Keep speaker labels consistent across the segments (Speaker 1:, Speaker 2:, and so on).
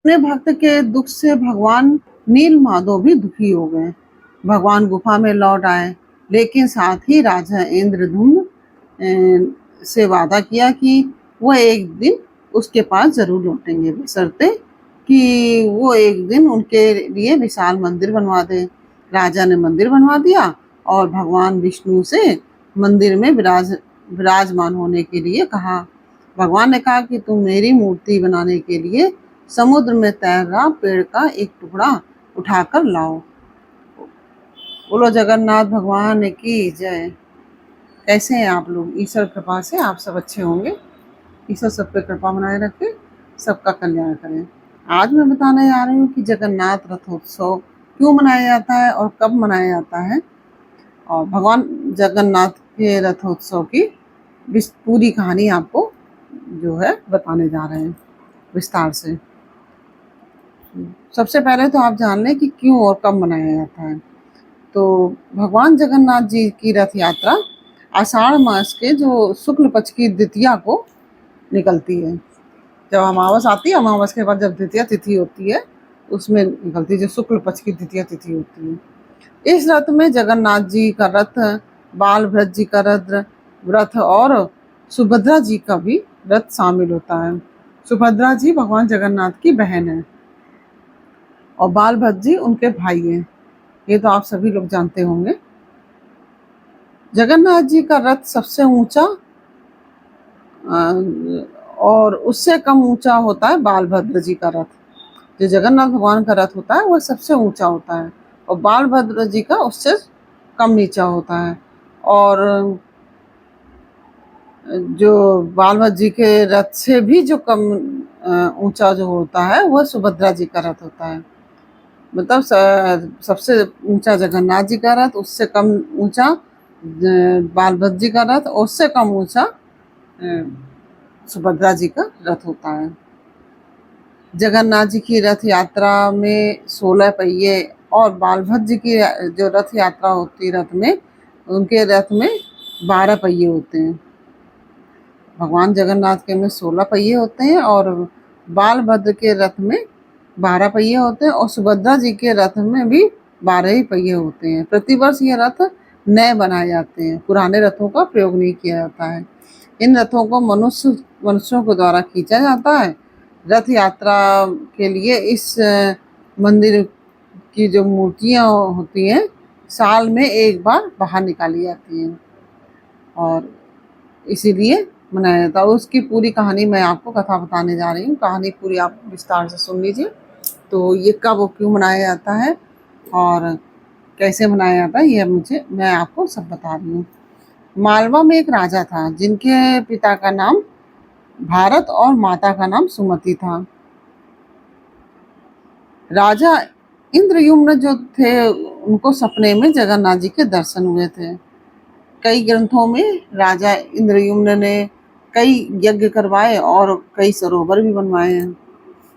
Speaker 1: अपने भक्त के दुख से भगवान नील माधव भी दुखी हो गए। भगवान गुफा में लौट आए, लेकिन साथ ही राजा इंद्रधुम्न से वादा किया कि वह एक दिन उसके पास जरूर लौटेंगे, बशर्ते कि वो एक दिन उनके लिए विशाल मंदिर बनवा दे। राजा ने मंदिर बनवा दिया और भगवान विष्णु से मंदिर में विराजमान होने के लिए कहा। भगवान ने कहा कि तुम मेरी मूर्ति बनाने के लिए समुद्र में तैर रहा पेड़ का एक टुकड़ा उठाकर लाओ। बोलो जगन्नाथ भगवान की जय। कैसे हैं आप लोग? ईश्वर कृपा से आप सब अच्छे होंगे। ईश्वर सब पे कृपा बनाए रखे, सबका कल्याण करें। आज मैं बताने जा रही हूँ कि जगन्नाथ रथोत्सव क्यों मनाया जाता है और कब मनाया जाता है, और भगवान जगन्नाथ के रथोत्सव की पूरी कहानी आपको जो है बताने जा रहे हैं विस्तार से। सबसे पहले तो आप जान लें कि क्यों और कब मनाया जाता है। तो भगवान जगन्नाथ जी की रथ यात्रा आषाढ़ मास के जो शुक्ल पक्ष की द्वितीया को निकलती है। जब अमावस आती है, अमावस के बाद जब द्वितीया तिथि होती है उसमें निकलती है, जो शुक्ल पक्ष की द्वितीया तिथि होती है। इस रथ में जगन्नाथ जी का रथ, बालभद्र जी का रथ और सुभद्रा जी का भी रथ शामिल होता है। सुभद्रा जी भगवान जगन्नाथ की बहन है और बालभद्र जी उनके भाई हैं। ये तो आप सभी लोग जानते होंगे। जगन्नाथ जी का रथ सबसे ऊंचा और उससे कम ऊंचा होता है बालभद्र जी का रथ। जो जगन्नाथ भगवान का रथ होता है वह सबसे ऊंचा होता है और बालभद्र जी का उससे कम नीचा होता है। और जो बालभद्र जी के रथ से भी जो कम ऊंचा जो होता है वह सुभद्रा जी का रथ होता है। मतलब सबसे ऊंचा जगन्नाथ जी का रथ, उससे कम ऊंचा बालभद्र जी का रथ, और उससे कम ऊंचा सुभद्रा जी का रथ होता है। जगन्नाथ जी की रथ यात्रा में 16 पहिए और बालभद्र जी की जो रथ यात्रा होती है रथ में, उनके रथ में 12 पहिए होते हैं। भगवान जगन्नाथ के में 16 पहिए होते हैं और बालभद्र के रथ में 12 पहिए होते हैं और सुभद्रा जी के रथ में भी 12 ही पहिए होते हैं। प्रतिवर्ष ये रथ नए बनाए जाते हैं, पुराने रथों का प्रयोग नहीं किया जाता है। इन रथों को मनुष्यों के द्वारा खींचा जाता है। रथ यात्रा के लिए इस मंदिर की जो मूर्तियाँ होती हैं साल में एक बार बाहर निकाली जाती हैं और इसीलिए मनाया जाता है। उसकी पूरी कहानी मैं आपको कथा बताने जा रही हूँ। कहानी पूरी आप विस्तार से सुन लीजिए। तो ये कब और क्यों मनाया जाता है और कैसे मनाया जाता है, ये मैं आपको सब बता रही हूँ। मालवा में एक राजा था जिनके पिता का नाम भारत और माता का नाम सुमति था। राजा इंद्रयुम्न जो थे उनको सपने में जगन्नाथ जी के दर्शन हुए थे। कई ग्रंथों में राजा इंद्रयुम्न ने कई यज्ञ करवाए और कई सरोवर भी बनवाए हैं,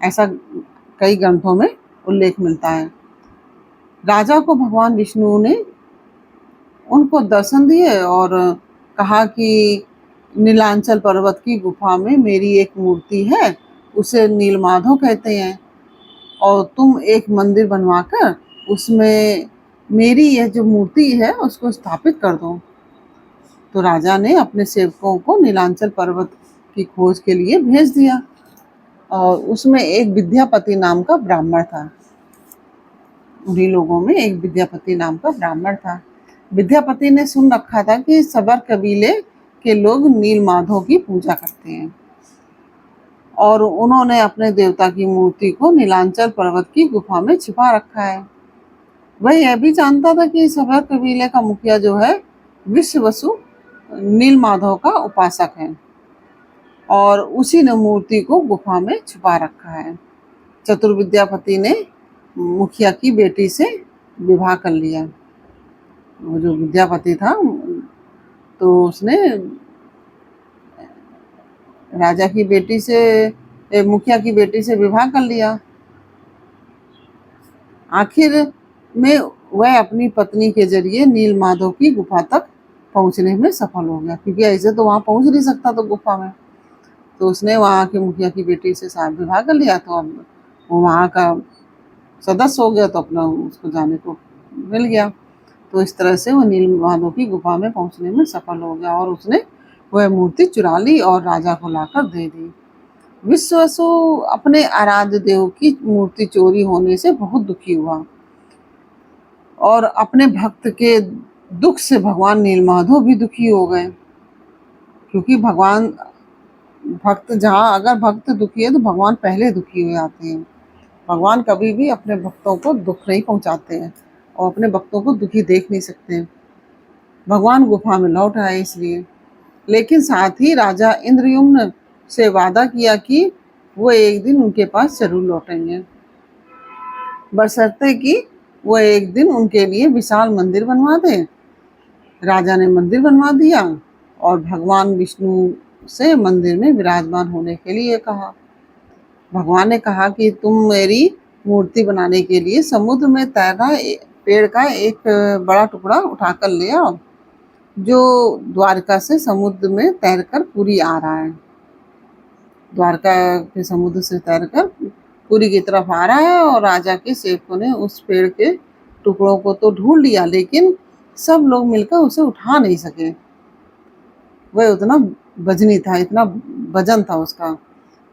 Speaker 1: ऐसा कई ग्रंथों में उल्लेख मिलता है। राजा को भगवान विष्णु ने उनको दर्शन दिए और कहा कि नीलांचल पर्वत की गुफा में मेरी एक मूर्ति है, उसे नीलमाधव कहते हैं, और तुम एक मंदिर बनवाकर उसमें मेरी यह जो मूर्ति है उसको स्थापित कर दो। तो राजा ने अपने सेवकों को नीलांचल पर्वत की खोज के लिए भेज दिया और उसमें एक विद्यापति नाम का ब्राह्मण था। उन्हीं लोगों में एक विद्यापति नाम का ब्राह्मण था। विद्यापति ने सुन रखा था कि सबर कबीले के लोग नीलमाधव की पूजा करते हैं और उन्होंने अपने देवता की मूर्ति को नीलांचल पर्वत की गुफा में छिपा रखा है। वह यह भी जानता था कि सबर कबीले का मुखिया जो है विश्ववसु नीलमाधव का उपासक है और उसी ने मूर्ति को गुफा में छुपा रखा है। चतुर विद्यापति ने मुखिया की बेटी से विवाह कर लिया। वो जो विद्यापति था तो उसने राजा की बेटी से, मुखिया की बेटी से विवाह कर लिया। आखिर में वह अपनी पत्नी के जरिए नीलमाधव की गुफा तक पहुंचने में सफल हो गया, क्योंकि ऐसे तो वहां पहुंच नहीं सकता तो गुफा में। तो उसने वहां के मुखिया की बेटी से विवाह कर लिया। तो अब वो वहाँ का सदस्य हो गया तो अपना उसको जाने को मिल गया। तो इस तरह से वो नील माधव की गुफा में पहुंचने में सफल हो गया और उसने वह मूर्ति चुरा ली और राजा को लाकर दे दी। विश्वासु अपने आराध्य देव की मूर्ति चोरी होने से बहुत दुखी हुआ और अपने भक्त के दुख से भगवान नीलमाधव भी दुखी हो गए, क्योंकि अगर भक्त दुखी है तो भगवान पहले दुखी हो जाते हैं। भगवान कभी भी अपने भक्तों को दुख नहीं पहुंचाते हैं और अपने भक्तों को दुखी देख नहीं सकते हैं। भगवान गुफा में लौट आए इसलिए, लेकिन साथ ही राजा इंद्रयुम्न से वादा किया कि वो एक दिन उनके पास जरूर लौटेंगे, बशर्ते कि वो एक दिन उनके लिए विशाल मंदिर बनवा दें। राजा ने मंदिर बनवा दिया और भगवान विष्णु से मंदिर में विराजमान होने के लिए कहा। भगवान ने कहा कि तुम मेरी मूर्ति बनाने के लिए समुद्र में तैरना पेड़ का एक बड़ा टुकड़ा उठाकर ले आओ, जो द्वारका से समुद्र में तैरकर पुरी आ रहा है। द्वारका के समुद्र से तैरकर पुरी की तरफ आ रहा है और राजा के सेवकों ने उस पेड़ के टुकड़ों को तो ढूंढ लिया, लेकिन सब लोग मिलकर उसे उठा नहीं सके। वह उतना वजनी था, इतना वजन था उसका।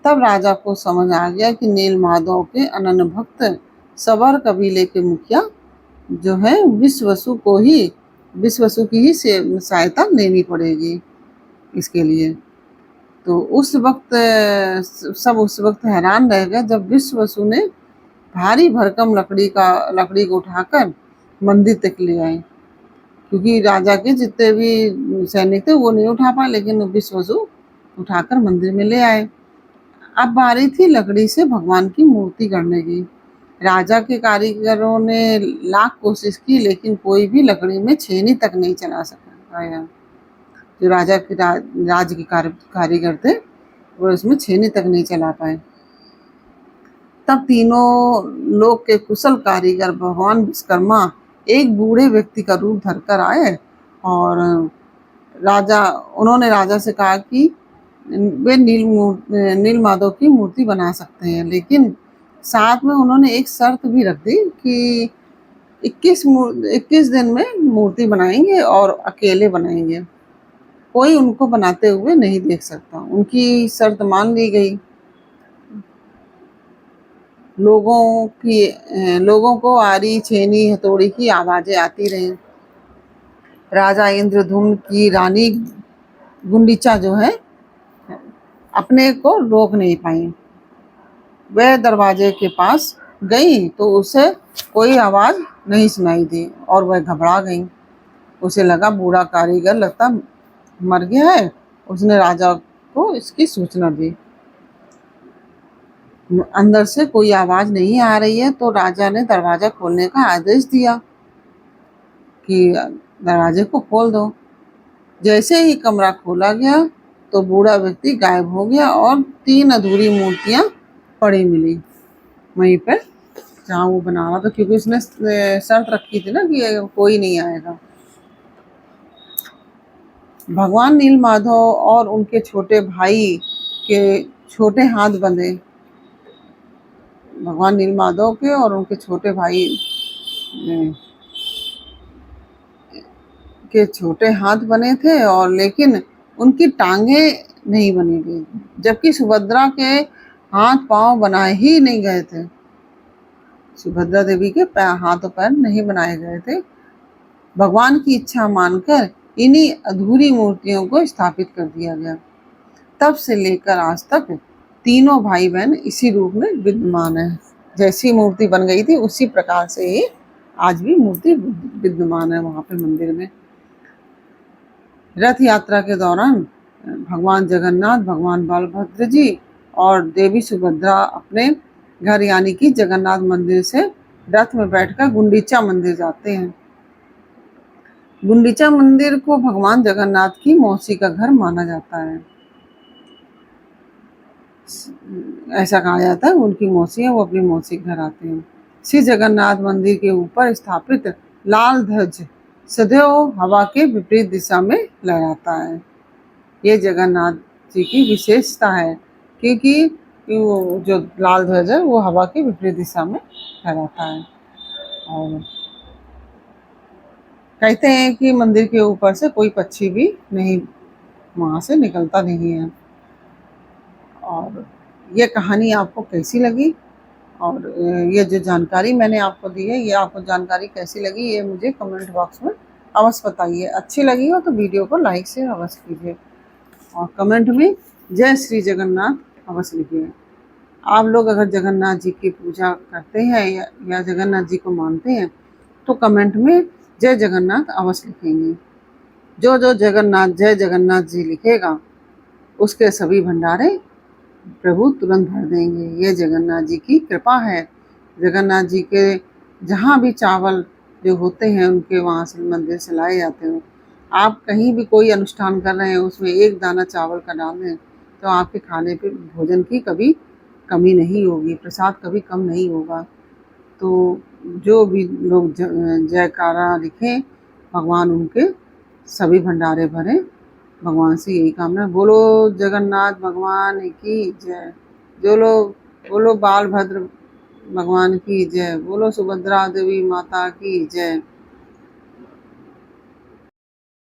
Speaker 1: तब राजा को समझ आ गया कि नील माधव के अनन्य भक्त सबर कबीले के मुखिया जो है विश्वसु की ही सहायता लेनी पड़ेगी इसके लिए। तो उस वक्त हैरान रह गए जब विश्वसु ने भारी भरकम लकड़ी को उठाकर मंदिर तक ले आए, क्योंकि राजा के जितने भी सैनिक थे वो नहीं उठा पाए, लेकिन विश्वसु उठाकर मंदिर में ले आए। अब बारी थी लकड़ी से भगवान की मूर्ति गढ़ने की। राजा के कारीगरों ने लाख कोशिश की, लेकिन कोई भी लकड़ी में छेनी तक नहीं चला सका। जो राजा के राज के कारीगर थे वो इसमें छेनी तक नहीं चला पाए। तब तीनों लोग के कुशल कारीगर भगवान विश्वकर्मा एक बूढ़े व्यक्ति का रूप धरकर आए और उन्होंने राजा से कहा कि वे नील माधव की मूर्ति बना सकते हैं, लेकिन साथ में उन्होंने एक शर्त भी रख दी कि 21 दिन में मूर्ति बनाएंगे और अकेले बनाएंगे, कोई उनको बनाते हुए नहीं देख सकता। उनकी शर्त मान ली गई। लोगों को आरी छेनी हथौड़ी की आवाजें आती रही। राजा इंद्रधुम्न की रानी गुंडीचा जो है अपने को रोक नहीं पाई। वह दरवाजे के पास गई तो उसे कोई आवाज नहीं सुनाई दी और वह घबरा गई। उसे लगा बूढ़ा कारीगर लगता मर गया है। उसने राजा को इसकी सूचना दी। अंदर से कोई आवाज नहीं आ रही है तो राजा ने दरवाजा खोलने का आदेश दिया कि दरवाजे को खोल दो। जैसे ही कमरा खोला गया तो बूढ़ा व्यक्ति गायब हो गया और 3 अधूरी मूर्तियां पड़ी मिली वहीं पर जहाँ वो बना रहा था, क्योंकि उसने शर्त रखी थी ना कि कोई नहीं आएगा। भगवान नील माधव और उनके छोटे भाई के छोटे हाथ बंधे। भगवान नील माधव के और उनके छोटे भाई के छोटे हाथ बने थे और लेकिन उनकी टांगे नहीं बनी गई, जबकि सुभद्रा के हाथ पांव बनाए ही नहीं गए थे। सुभद्रा देवी के हाथ और पैर नहीं बनाए गए थे। भगवान की इच्छा मानकर इन्हीं अधूरी मूर्तियों को स्थापित कर दिया गया। तब से लेकर आज तक तीनों भाई बहन इसी रूप में विद्यमान है। जैसी मूर्ति बन गई थी उसी प्रकार से ही आज भी मूर्ति विद्यमान है वहां पे मंदिर में। रथ यात्रा के दौरान भगवान जगन्नाथ, भगवान बलभद्र जी और देवी सुभद्रा अपने घर यानी कि जगन्नाथ मंदिर से रथ में बैठकर गुंडीचा मंदिर जाते हैं। गुंडीचा मंदिर को भगवान जगन्नाथ की मौसी का घर माना जाता है। ऐसा कहा जाता है उनकी मौसी है, वो अपनी मौसी के घर आते हैं। श्री जगन्नाथ मंदिर के ऊपर स्थापित लाल ध्वज सदैव हवा के विपरीत दिशा में लहराता है। ये जगन्नाथ जी की विशेषता है, क्योंकि कि वो जो लाल ध्वज है वो हवा की विपरीत दिशा में फहराता है। और कहते हैं कि मंदिर के ऊपर से कोई पक्षी भी नहीं वहाँ से निकलता नहीं है। और ये कहानी आपको कैसी लगी, और ये जो जानकारी मैंने आपको दी है, ये आपको जानकारी कैसी लगी, ये मुझे कमेंट बॉक्स में अवश्य बताइए। अच्छी लगी हो तो वीडियो को लाइक शेयर अवश्य कीजिए, और कमेंट में जय श्री जगन्नाथ अवश्य लिखिए। आप लोग अगर जगन्नाथ जी की पूजा करते हैं या जगन्नाथ जी को मानते हैं तो कमेंट में जय जगन्नाथ अवश्य लिखेंगे। जो जो जगन्नाथ जय जगन्नाथ जी लिखेगा उसके सभी भंडारे प्रभु तुरंत भर देंगे। ये जगन्नाथ जी की कृपा है। जगन्नाथ जी के जहाँ भी चावल जो होते हैं उनके वहाँ से मंदिर से लाए जाते हैं। आप कहीं भी कोई अनुष्ठान कर रहे हैं उसमें एक दाना चावल का डाल दें तो आपके खाने पे भोजन की कभी कमी नहीं होगी, प्रसाद कभी कम नहीं होगा। तो जो भी लोग जयकारा लिखें भगवान उनके सभी भंडारे भरें। भगवान से यही कामना। बोलो जगन्नाथ भगवान की जय। जो लोग बोलो बालभद्र भगवान की जय। बोलो सुभद्रा देवी माता की जय।